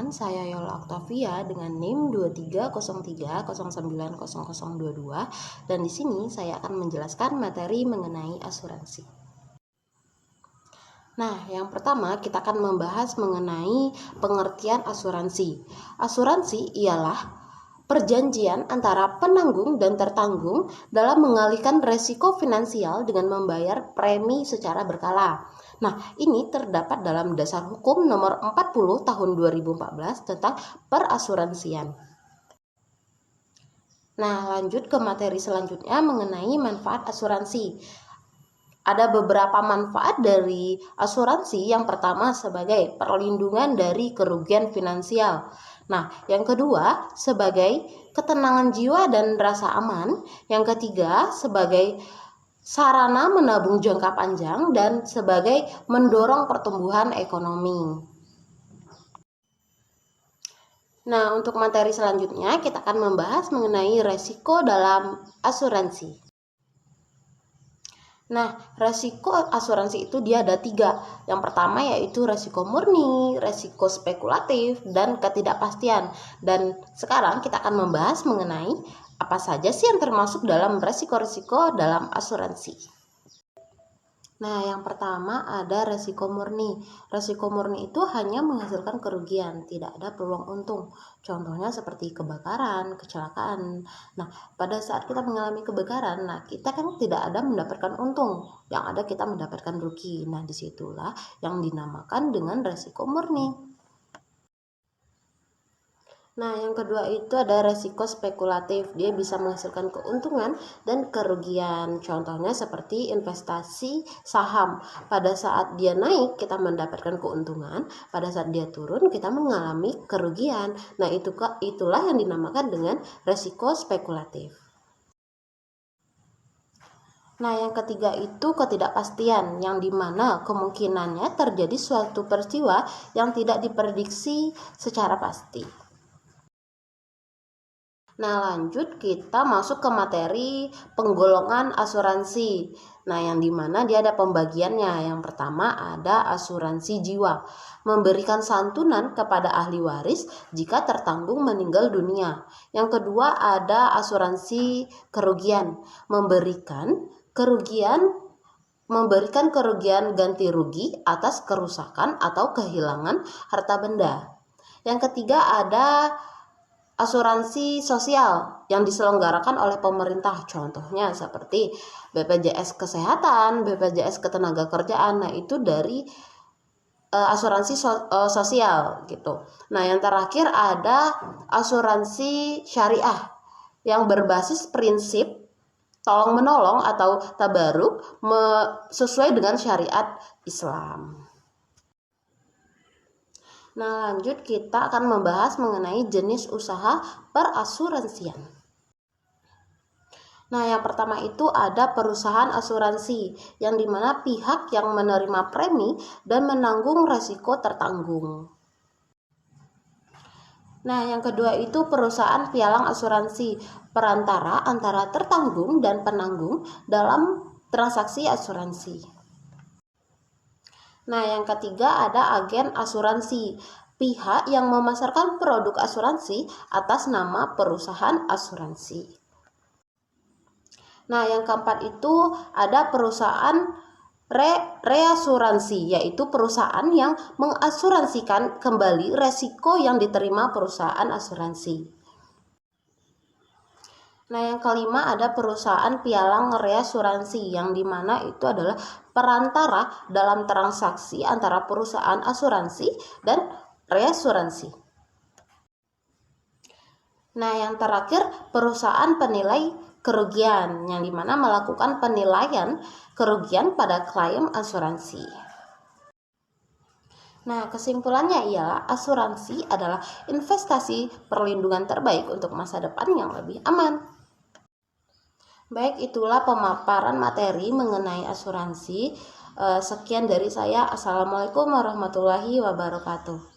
teman-teman, saya Yola Octavia dengan NIM 2303090022 dan di sini saya akan menjelaskan materi mengenai asuransi. Nah, yang pertama kita akan membahas mengenai pengertian asuransi. Asuransi ialah perjanjian antara penanggung dan tertanggung dalam mengalihkan resiko finansial dengan membayar premi secara berkala. Nah, ini terdapat dalam Dasar Hukum Nomor 40 Tahun 2014 tentang perasuransian. Nah, lanjut ke materi selanjutnya mengenai manfaat asuransi. Ada beberapa manfaat dari asuransi. Yang pertama sebagai perlindungan dari kerugian finansial. Nah, yang kedua sebagai ketenangan jiwa dan rasa aman. Yang ketiga sebagai sarana menabung jangka panjang dan sebagai mendorong pertumbuhan ekonomi. Nah, untuk materi selanjutnya kita akan membahas mengenai resiko dalam asuransi. Nah, resiko asuransi itu dia ada 3. Yang pertama yaitu resiko murni, resiko spekulatif, dan ketidakpastian. Dan sekarang kita akan membahas mengenai apa saja sih yang termasuk dalam resiko-resiko dalam asuransi. Nah, yang pertama ada resiko murni. Resiko murni itu hanya menghasilkan kerugian, tidak ada peluang untung. Contohnya seperti kebakaran, kecelakaan. Nah, pada saat kita mengalami kebakaran, kita kan tidak ada mendapatkan untung, yang ada kita mendapatkan rugi. Nah, disitulah yang dinamakan dengan resiko murni. Nah, yang kedua itu ada resiko spekulatif. Dia bisa menghasilkan keuntungan dan kerugian. Contohnya seperti investasi saham. Pada saat dia naik, kita mendapatkan keuntungan. Pada saat dia turun, kita mengalami kerugian. Nah, itulah yang dinamakan dengan resiko spekulatif. Nah, yang ketiga itu ketidakpastian, yang dimana kemungkinannya terjadi suatu peristiwa yang tidak diprediksi secara pasti. Nah, lanjut kita masuk ke materi penggolongan asuransi. Nah, yang dimana dia ada pembagiannya. Yang pertama ada asuransi jiwa, memberikan santunan kepada ahli waris jika tertanggung meninggal dunia. Yang kedua ada asuransi kerugian, memberikan kerugian ganti rugi atas kerusakan atau kehilangan harta benda. Yang ketiga ada asuransi sosial yang diselenggarakan oleh pemerintah, contohnya seperti BPJS Kesehatan, BPJS Ketenagakerjaan. Nah, itu dari asuransi sosial gitu. Nah, yang terakhir ada asuransi syariah yang berbasis prinsip tolong menolong atau tabaruk sesuai dengan syariat Islam. Nah, lanjut kita akan membahas mengenai jenis usaha perasuransian. Nah, yang pertama itu ada perusahaan asuransi, yang dimana pihak yang menerima premi dan menanggung resiko tertanggung. Nah, yang kedua itu perusahaan pialang asuransi, perantara antara tertanggung dan penanggung dalam transaksi asuransi. Nah, yang ketiga ada agen asuransi, pihak yang memasarkan produk asuransi atas nama perusahaan asuransi. Nah, yang keempat itu ada perusahaan reasuransi, yaitu perusahaan yang mengasuransikan kembali resiko yang diterima perusahaan asuransi. Nah, yang kelima ada perusahaan pialang reasuransi, yang dimana itu adalah perantara dalam transaksi antara perusahaan asuransi dan reasuransi. Nah, yang terakhir perusahaan penilai kerugian, yang dimana melakukan penilaian kerugian pada klaim asuransi. Nah, kesimpulannya ialah asuransi adalah investasi perlindungan terbaik untuk masa depan yang lebih aman. Baik, itulah pemaparan materi mengenai asuransi. Sekian dari saya. Assalamualaikum warahmatullahi wabarakatuh.